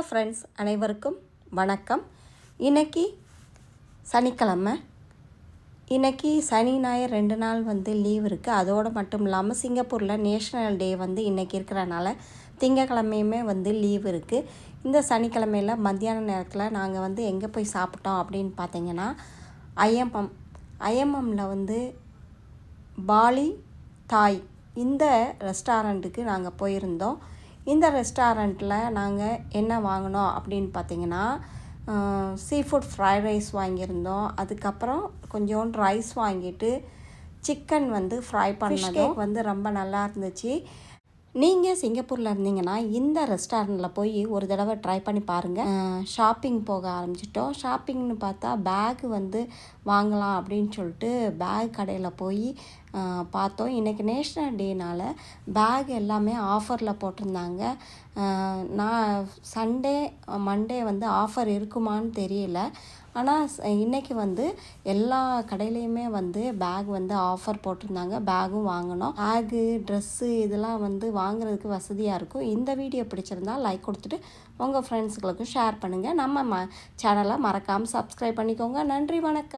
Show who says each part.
Speaker 1: Hello friends, அனைவருக்கும் வணக்கம். இன்றைக்கி சனிக்கிழமை. இன்றைக்கி சனி ஞாயிறு 2 நாள் லீவ் இருக்குது. அதோடு மட்டும் இல்லாமல் சிங்கப்பூரில் நேஷ்னல் டே இன்றைக்கி இருக்கிறனால திங்கக்கிழமையுமே லீவ் இருக்குது. இந்த சனிக்கிழமையில் மத்தியான நேரத்தில் நாங்கள் எங்கே போய் சாப்பிட்டோம் அப்படின்னு பார்த்தீங்கன்னா ஐஎம்எம்மில் பாலி தாய் இந்த ரெஸ்டாரண்ட்டுக்கு நாங்கள் போயிருந்தோம். இந்த ரெஸ்டாரண்ட்டில் நாங்கள் என்ன வாங்கினோம் அப்படின்னு பார்த்தீங்கன்னா, சீ ஃபுட் ஃப்ரைட் ரைஸ் வாங்கியிருந்தோம். அதுக்கப்புறம் கொஞ்சோண்டு ரைஸ் வாங்கிட்டு சிக்கன் ஃப்ரை பண்ணதும் ரொம்ப நல்லா இருந்துச்சு. நீங்கள் சிங்கப்பூரில் இருந்தீங்கன்னா இந்த ரெஸ்டாரண்ட்டில் போய் ஒரு தடவை ட்ரை பண்ணி பாருங்கள். ஷாப்பிங் போக ஆரம்பிச்சிட்டோம். ஷாப்பிங்னு பார்த்தா பேக் வாங்கலாம் அப்படின்னு சொல்லிட்டு பேக் கடையில் போய் பார்த்தோம். இன்றைக்கி நேஷ்னல் டேனால் பேக் எல்லாமே ஆஃபரில் போட்டிருந்தாங்க. நான் சண்டே மண்டே ஆஃபர் இருக்குமான்னு தெரியல. ஆனால் இன்றைக்கி எல்லா கடையிலையுமே பேக் ஆஃபர் போட்டிருந்தாங்க. பேகும் வாங்கினோம். பேகு ட்ரெஸ்ஸு இதெல்லாம் வாங்குறதுக்கு வசதியாக இருக்கும். இந்த வீடியோ பிடிச்சிருந்தால் லைக் கொடுத்துட்டு உங்கள் ஃப்ரெண்ட்ஸுகளுக்கும் ஷேர் பண்ணுங்கள். நம்ம சேனலை மறக்காமல் சப்ஸ்கிரைப் பண்ணிக்கோங்க. நன்றி, வணக்கம்.